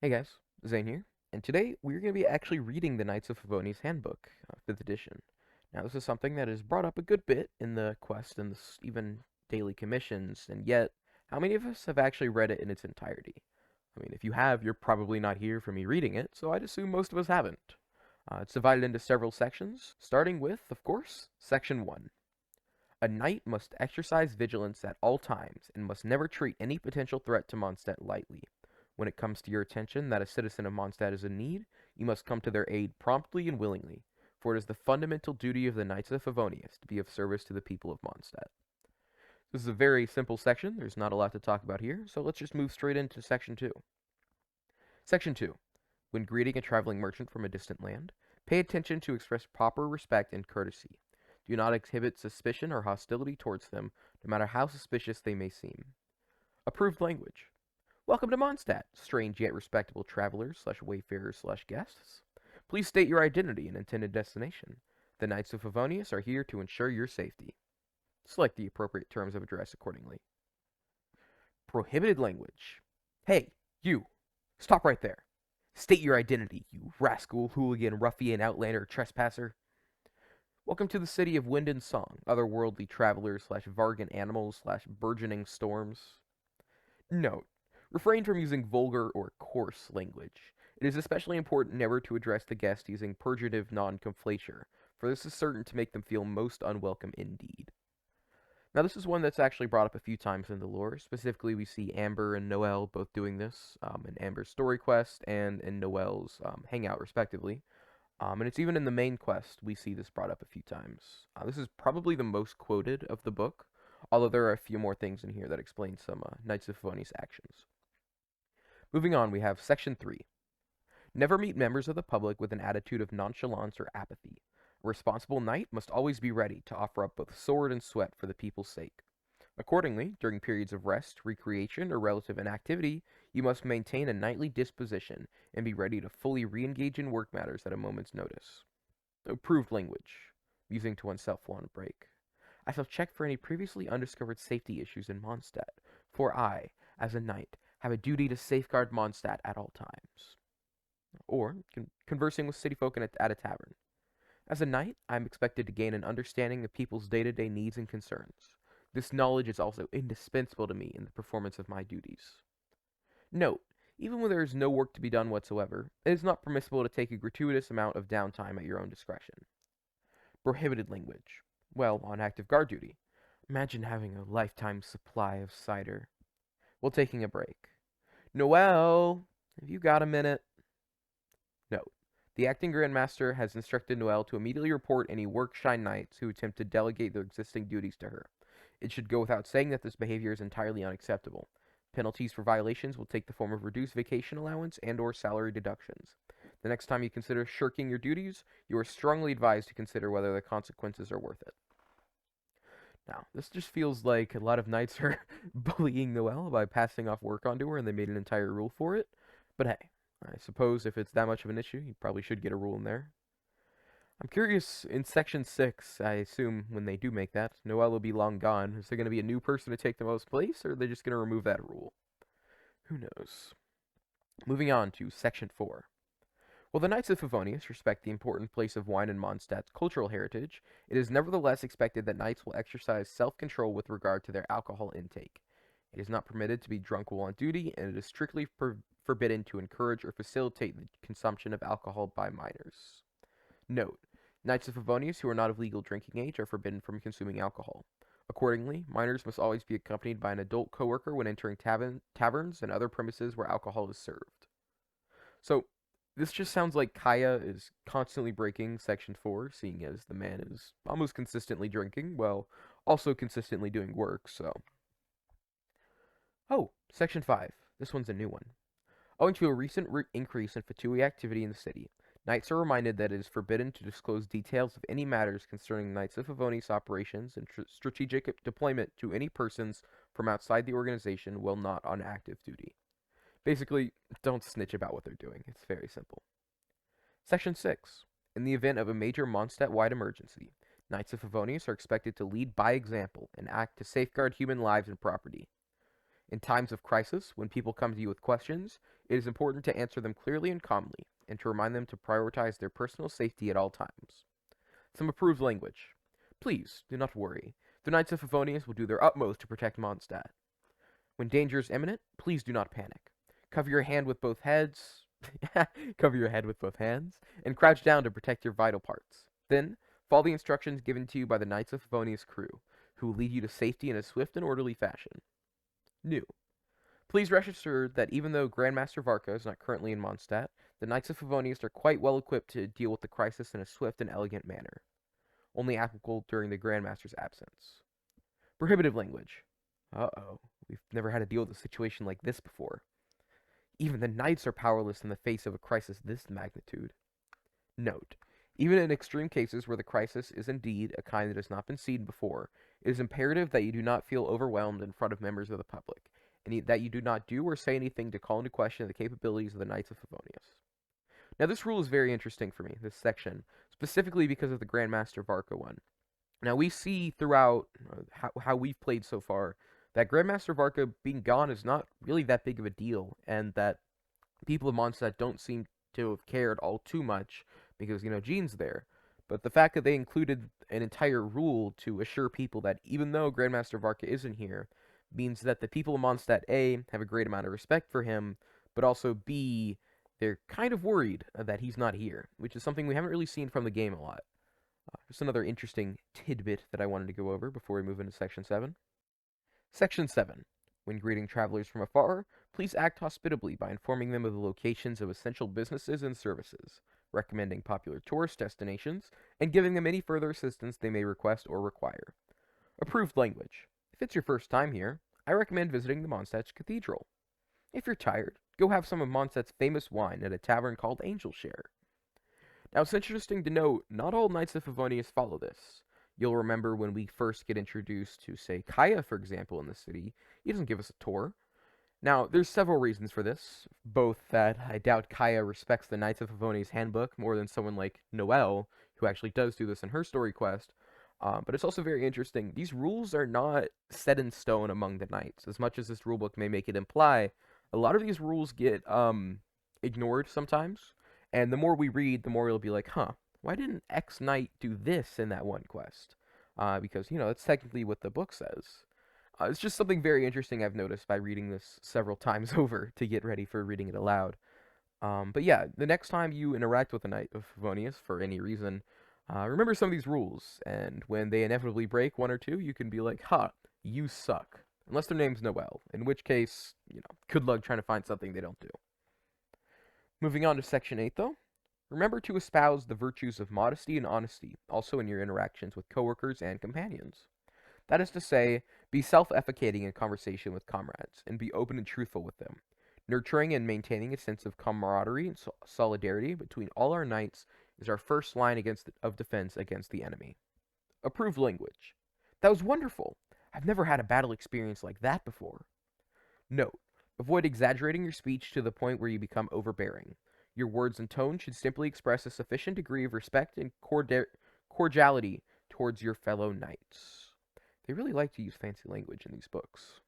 Hey guys, Zane here, and today we're going to be actually reading the Knights of Favonius Handbook, 5th edition. Now, this is something that is brought up a good bit in the quest and even daily commissions, and yet, how many of us have actually read it in its entirety? I mean, if you have, you're probably not here for me reading it, so I'd assume most of us haven't. It's divided into several sections, starting with, of course, Section 1. A knight must exercise vigilance at all times, and must never treat any potential threat to Mondstadt lightly. When it comes to your attention that a citizen of Mondstadt is in need, you must come to their aid promptly and willingly, for it is the fundamental duty of the Knights of Favonius to be of service to the people of Mondstadt. This is a very simple section. There's not a lot to talk about here, so let's just move straight into Section 2. Section 2. When greeting a traveling merchant from a distant land, pay attention to express proper respect and courtesy. Do not exhibit suspicion or hostility towards them, no matter how suspicious they may seem. Approved language. Welcome to Mondstadt, strange yet respectable travelers / wayfarers / guests. Please state your identity and intended destination. The Knights of Favonius are here to ensure your safety. Select the appropriate terms of address accordingly. Prohibited language. Hey, you! Stop right there. State your identity, you rascal, hooligan, ruffian, outlander, trespasser. Welcome to the city of wind and song, otherworldly travelers / Vargan animals / burgeoning storms. Note: refrain from using vulgar or coarse language. It is especially important never to address the guest using purgative non-conflature, for this is certain to make them feel most unwelcome indeed. Now, this is one that's actually brought up a few times in the lore. Specifically, we see Amber and Noelle both doing this, in Amber's story quest and in Noelle's hangout, respectively. And it's even in the main quest, we see this brought up a few times. This is probably the most quoted of the book, although there are a few more things in here that explain some Knights of Favonius actions. Moving on, we have Section 3. Never meet members of the public with an attitude of nonchalance or apathy. A responsible knight must always be ready to offer up both sword and sweat for the people's sake. Accordingly, during periods of rest, recreation, or relative inactivity, you must maintain a knightly disposition and be ready to fully re-engage in work matters at a moment's notice. Approved language. Musing to oneself while on a break. I shall check for any previously undiscovered safety issues in Mondstadt, for I, as a knight, have a duty to safeguard Mondstadt at all times. Or, conversing with city folk at a tavern. As a knight, I am expected to gain an understanding of people's day-to-day needs and concerns. This knowledge is also indispensable to me in the performance of my duties. Note: even when there is no work to be done whatsoever, it is not permissible to take a gratuitous amount of downtime at your own discretion. Prohibited language. Well, on active guard duty. Imagine having a lifetime supply of cider while taking a break. Noelle, have you got a minute? Note: the acting Grandmaster has instructed Noelle to immediately report any work-shine knights who attempt to delegate their existing duties to her. It should go without saying that this behavior is entirely unacceptable. Penalties for violations will take the form of reduced vacation allowance and/or salary deductions. The next time you consider shirking your duties, you are strongly advised to consider whether the consequences are worth it. Now, this just feels like a lot of knights are bullying Noelle by passing off work onto her, and they made an entire rule for it. But hey, I suppose if it's that much of an issue, you probably should get a rule in there. I'm curious, in Section 6, I assume when they do make that, Noelle will be long gone. Is there going to be a new person to take Noelle's place, or are they just going to remove that rule? Who knows? Moving on to Section 4. While the Knights of Favonius respect the important place of wine in Mondstadt's cultural heritage, it is nevertheless expected that knights will exercise self-control with regard to their alcohol intake. It is not permitted to be drunk while on duty, and it is strictly forbidden to encourage or facilitate the consumption of alcohol by minors. Note: Knights of Favonius who are not of legal drinking age are forbidden from consuming alcohol. Accordingly, minors must always be accompanied by an adult coworker when entering taverns and other premises where alcohol is served. So, this just sounds like Kaya is constantly breaking Section 4, seeing as the man is almost consistently drinking, while also consistently doing work, so... Oh, Section 5. This one's a new one. Owing to a recent increase in Fatui activity in the city, knights are reminded that it is forbidden to disclose details of any matters concerning Knights of Favonius operations and strategic deployment to any persons from outside the organization while not on active duty. Basically, don't snitch about what they're doing. It's very simple. Section 6. In the event of a major Mondstadt-wide emergency, Knights of Favonius are expected to lead by example and act to safeguard human lives and property. In times of crisis, when people come to you with questions, it is important to answer them clearly and calmly, and to remind them to prioritize their personal safety at all times. Some approved language. Please, do not worry. The Knights of Favonius will do their utmost to protect Mondstadt. When danger is imminent, please do not panic. Cover your hand with both heads. Cover your head with both hands, and crouch down to protect your vital parts. Then, follow the instructions given to you by the Knights of Favonius crew, who will lead you to safety in a swift and orderly fashion. New. Please rest assured that even though Grandmaster Varka is not currently in Mondstadt, the Knights of Favonius are quite well equipped to deal with the crisis in a swift and elegant manner. Only applicable during the Grandmaster's absence. Prohibitive language. Uh-oh. We've never had to deal with a situation like this before. Even the knights are powerless in the face of a crisis this magnitude. Note, even in extreme cases where the crisis is indeed a kind that has not been seen before, it is imperative that you do not feel overwhelmed in front of members of the public, and that you do not do or say anything to call into question the capabilities of the Knights of Favonius. Now this rule is very interesting for me, this section, specifically because of the Grandmaster Varka one. Now we see throughout how we've played so far that Grandmaster Varka being gone is not really that big of a deal, and that people of Mondstadt don't seem to have cared all too much because, Jean's there. But the fact that they included an entire rule to assure people that even though Grandmaster Varka isn't here, means that the people of Mondstadt, A, have a great amount of respect for him, but also, B, they're kind of worried that he's not here, which is something we haven't really seen from the game a lot. Just another interesting tidbit that I wanted to go over before we move into Section 7. Section 7. When greeting travelers from afar, please act hospitably by informing them of the locations of essential businesses and services, recommending popular tourist destinations, and giving them any further assistance they may request or require. Approved language. If it's your first time here, I recommend visiting the Mondstadt Cathedral. If you're tired, go have some of Mondstadt's famous wine at a tavern called Angel Share. Now, it's interesting to note, not all Knights of Favonius follow this. You'll remember when we first get introduced to, say, Kaya, for example, in the city, he doesn't give us a tour. Now, there's several reasons for this, both that I doubt Kaya respects the Knights of Favonius Handbook more than someone like Noelle, who actually does do this in her story quest, but it's also very interesting. These rules are not set in stone among the Knights. As much as this rulebook may make it imply, a lot of these rules get ignored sometimes, and the more we read, the more it'll be like, huh, why didn't X Knight do this in that one quest? Because, that's technically what the book says. It's just something very interesting I've noticed by reading this several times over to get ready for reading it aloud. But yeah, the next time you interact with a Knight of Favonius for any reason, remember some of these rules, and when they inevitably break one or two, you can be like, ha, you suck. Unless their name's Noelle, in which case, good luck trying to find something they don't do. Moving on to Section 8, though. Remember to espouse the virtues of modesty and honesty, also in your interactions with coworkers and companions. That is to say, be self-efficating in conversation with comrades, and be open and truthful with them. Nurturing and maintaining a sense of camaraderie and solidarity between all our knights is our first line of defense against the enemy. Approved language. That was wonderful. I've never had a battle experience like that before. Note, avoid exaggerating your speech to the point where you become overbearing. Your words and tone should simply express a sufficient degree of respect and cordiality towards your fellow knights. They really like to use fancy language in these books.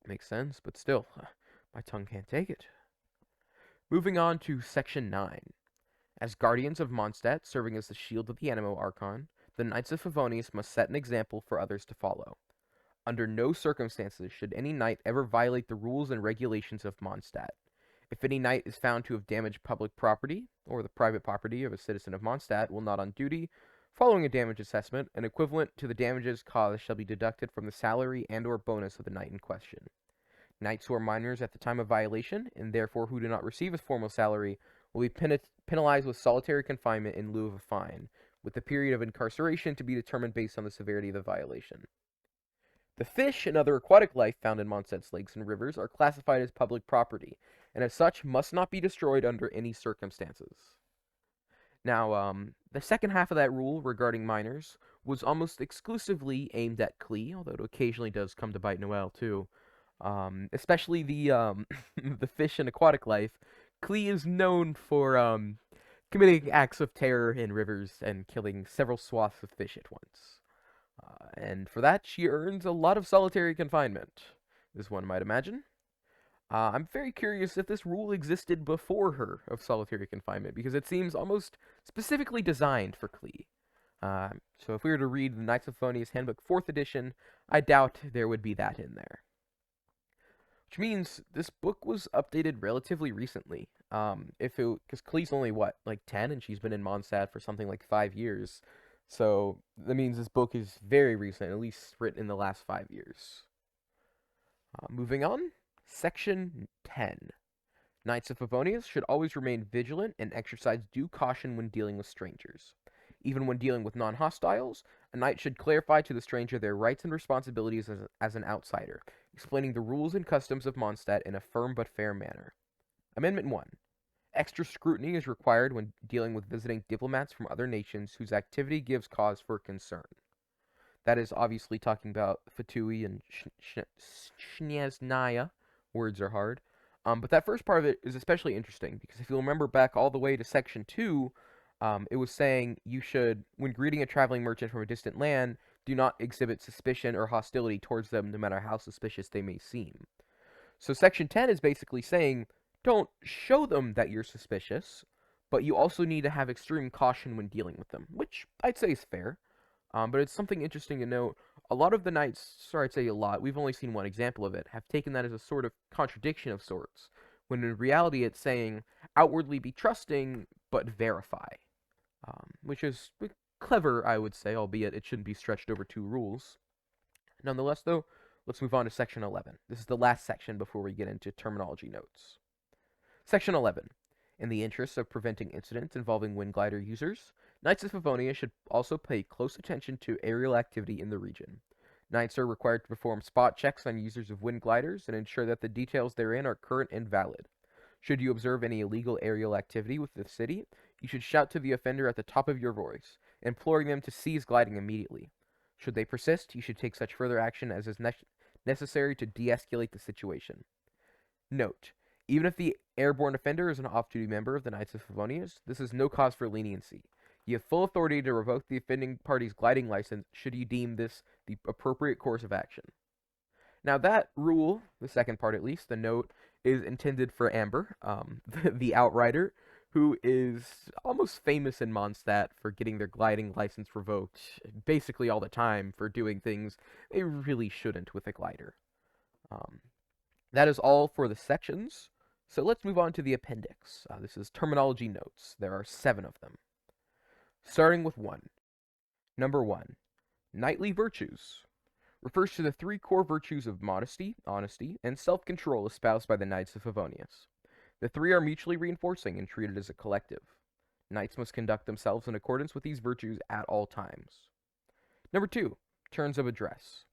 Makes sense, but still, my tongue can't take it. Moving on to Section 9. As guardians of Mondstadt, serving as the shield of the Animo Archon, the Knights of Favonius must set an example for others to follow. Under no circumstances should any knight ever violate the rules and regulations of Mondstadt. If any knight is found to have damaged public property, or the private property of a citizen of Mondstadt while not on duty, following a damage assessment, an equivalent to the damages caused shall be deducted from the salary and or bonus of the knight in question. Knights who are minors at the time of violation, and therefore who do not receive a formal salary, will be penalized with solitary confinement in lieu of a fine, with the period of incarceration to be determined based on the severity of the violation. The fish and other aquatic life found in Mondstadt's lakes and rivers are classified as public property, and as such must not be destroyed under any circumstances. Now, the second half of that rule regarding minors was almost exclusively aimed at Klee, although it occasionally does come to bite Noelle too. Especially the the fish and aquatic life. Klee is known for committing acts of terror in rivers and killing several swaths of fish at once. And for that, she earns a lot of solitary confinement. as one might imagine. I'm very curious if this rule existed before her of solitary confinement, because it seems almost specifically designed for Klee. So if we were to read the Knights of Favonius Handbook 4th edition, I doubt there would be that in there. Which means this book was updated relatively recently. Because Klee's only what, like 10, and she's been in Mondstadt for something like 5 years. So that means this book is very recent, at least written in the last 5 years. Moving on, Section 10. Knights of Favonius should always remain vigilant and exercise due caution when dealing with strangers. Even when dealing with non-hostiles, a knight should clarify to the stranger their rights and responsibilities as an outsider, explaining the rules and customs of Mondstadt in a firm but fair manner. Amendment 1. Extra scrutiny is required when dealing with visiting diplomats from other nations whose activity gives cause for concern. That is obviously talking about Fatui and Shneznaya. Words are hard. But that first part of it is especially interesting because if you'll remember back all the way to Section 2, it was saying you should, when greeting a traveling merchant from a distant land, do not exhibit suspicion or hostility towards them no matter how suspicious they may seem. So Section 10 is basically saying, don't show them that you're suspicious, but you also need to have extreme caution when dealing with them, which I'd say is fair. But it's something interesting to note. A lot of the knights, sorry, I'd say a lot, we've only seen one example of it, have taken that as a sort of contradiction of sorts, when in reality it's saying, outwardly be trusting, but verify. Which is clever, I would say, albeit it shouldn't be stretched over 2 rules. Nonetheless, though, let's move on to Section 11. This is the last section before we get into terminology notes. Section 11. In the interests of preventing incidents involving wind glider users, Knights of Favonia should also pay close attention to aerial activity in the region. Knights are required to perform spot checks on users of wind gliders and ensure that the details therein are current and valid. Should you observe any illegal aerial activity with the city, you should shout to the offender at the top of your voice, imploring them to cease gliding immediately. Should they persist, you should take such further action as is necessary to de-escalate the situation. Note: even if the airborne offender is an off-duty member of the Knights of Favonius, this is no cause for leniency. You have full authority to revoke the offending party's gliding license should you deem this the appropriate course of action. Now that rule, the second part at least, the note, is intended for Amber, the outrider, who is almost famous in Mondstadt for getting their gliding license revoked basically all the time for doing things they really shouldn't with a glider. That is all for the sections. So let's move on to the appendix. This is terminology notes. There are 7 of them. Starting with 1. Number 1. Knightly virtues. Refers to the 3 core virtues of modesty, honesty, and self-control espoused by the Knights of Favonius. The 3 are mutually reinforcing and treated as a collective. Knights must conduct themselves in accordance with these virtues at all times. Number 2. Turns of address.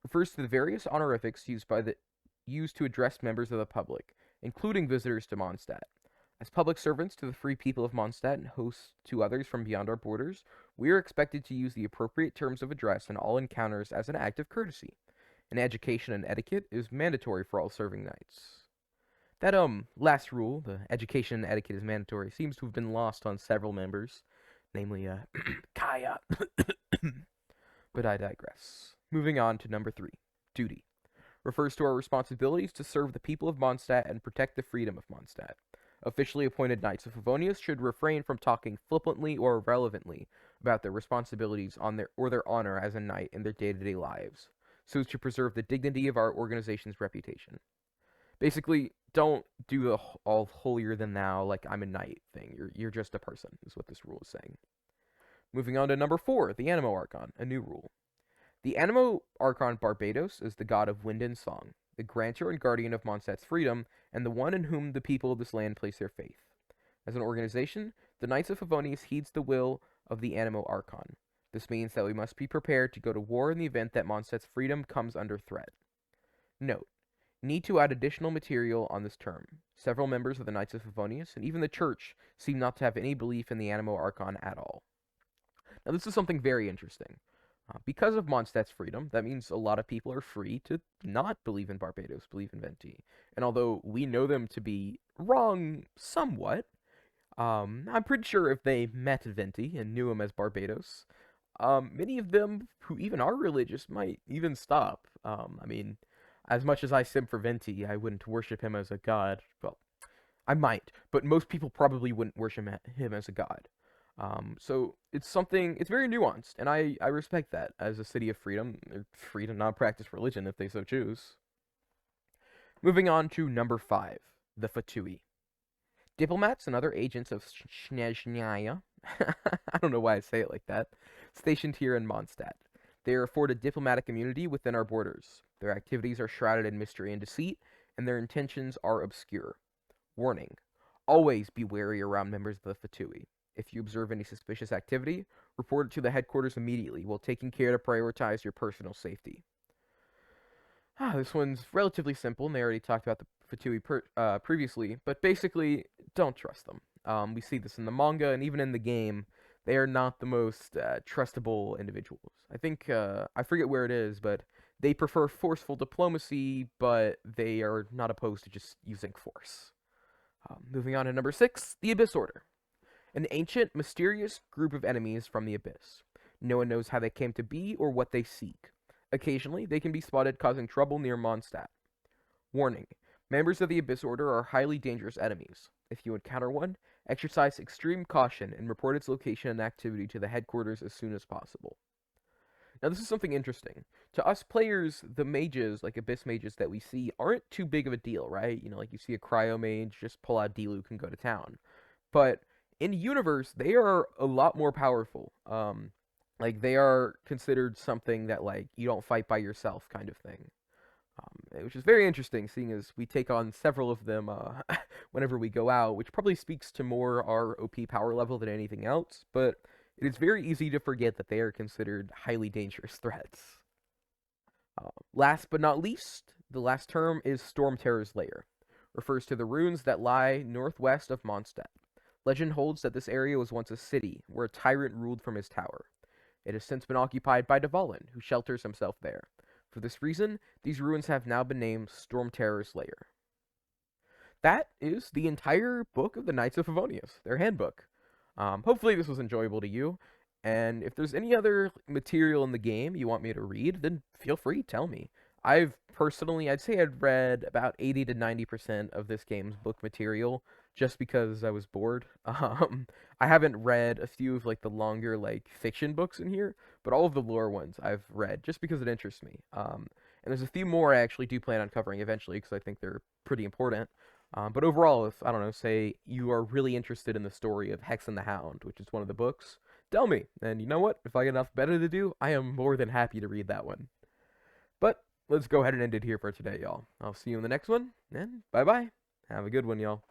Refers to the various honorifics used to address members of the public, including visitors to Mondstadt. As public servants to the free people of Mondstadt and hosts to others from beyond our borders, we are expected to use the appropriate terms of address in all encounters as an act of courtesy. And education and etiquette is mandatory for all serving knights. That last rule, the education and etiquette is mandatory, seems to have been lost on several members, namely Kaya. But I digress. Moving on to number 3, duty. Refers to our responsibilities to serve the people of Mondstadt and protect the freedom of Mondstadt. Officially appointed Knights of Favonius should refrain from talking flippantly or irrelevantly about their responsibilities or their honor as a knight in their day-to-day lives, so as to preserve the dignity of our organization's reputation. Basically, don't do the all holier than thou, like I'm a knight thing. You're just a person, is what this rule is saying. Moving on to number 4, the Animo Archon, a new rule. The Animo Archon Barbados is the god of wind and song, the grantor and guardian of Mondstadt's freedom, and the one in whom the people of this land place their faith. As an organization, the Knights of Favonius heeds the will of the Animo Archon. This means that we must be prepared to go to war in the event that Mondstadt's freedom comes under threat. Note: need to add additional material on this term. Several members of the Knights of Favonius, and even the Church, seem not to have any belief in the Animo Archon at all. Now this is something very interesting. Because of Mondstadt's freedom, that means a lot of people are free to not believe in Barbados, believe in Venti. And although we know them to be wrong somewhat, I'm pretty sure if they met Venti and knew him as Barbados, many of them who even are religious might even stop. As much as I simp for Venti, I wouldn't worship him as a god. Well, I might, but most people probably wouldn't worship him as a god. So it's something, it's very nuanced, and I respect that as a city of freedom. They're free to not practice religion if they so choose. Moving on to number 5, the Fatui. Diplomats and other agents of Snezhnaya, I don't know why I say it like that, stationed here in Mondstadt. They are afforded diplomatic immunity within our borders. Their activities are shrouded in mystery and deceit, and their intentions are obscure. Warning: always be wary around members of the Fatui. If you observe any suspicious activity, report it to the headquarters immediately while taking care to prioritize your personal safety. This one's relatively simple, and they already talked about the Fatui previously, but basically, don't trust them. We see this in the manga and even in the game. They are not the most trustable individuals. I think, I forget where it is, but they prefer forceful diplomacy, but they are not opposed to just using force. Moving on to number 6, the Abyss Order. An ancient, mysterious group of enemies from the Abyss. No one knows how they came to be or what they seek. Occasionally, they can be spotted causing trouble near Mondstadt. Warning: members of the Abyss Order are highly dangerous enemies. If you encounter one, exercise extreme caution and report its location and activity to the headquarters as soon as possible. Now, this is something interesting. To us players, the mages, like Abyss mages that we see, aren't too big of a deal, right? You know, like you see a Cryo mage, just pull out D-Luke and go to town. But in universe, they are a lot more powerful. Like they are considered something that like you don't fight by yourself kind of thing. Which is very interesting, seeing as we take on several of them whenever we go out, which probably speaks to more our OP power level than anything else, but it is very easy to forget that they are considered highly dangerous threats. Last but not least, the last term is Storm Terror's Lair. Refers to the ruins that lie northwest of Mondstadt. Legend holds that this area was once a city, where a tyrant ruled from his tower. It has since been occupied by Dvalin, who shelters himself there. For this reason, these ruins have now been named Storm Terror's Lair. That is the entire book of the Knights of Favonius, their handbook. Hopefully this was enjoyable to you, and if there's any other material in the game you want me to read, then feel free, tell me. I've personally, I'd say I'd read about 80 to 90% of this game's book material, just because I was bored. I haven't read a few of, like, the longer, like, fiction books in here, but all of the lore ones I've read, just because it interests me. And there's a few more I actually do plan on covering eventually, because I think they're pretty important. But overall, if, I don't know, say you are really interested in the story of Hex and the Hound, which is one of the books, tell me. And you know what? If I get enough better to do, I am more than happy to read that one. But let's go ahead and end it here for today, y'all. I'll see you in the next one, and bye-bye. Have a good one, y'all.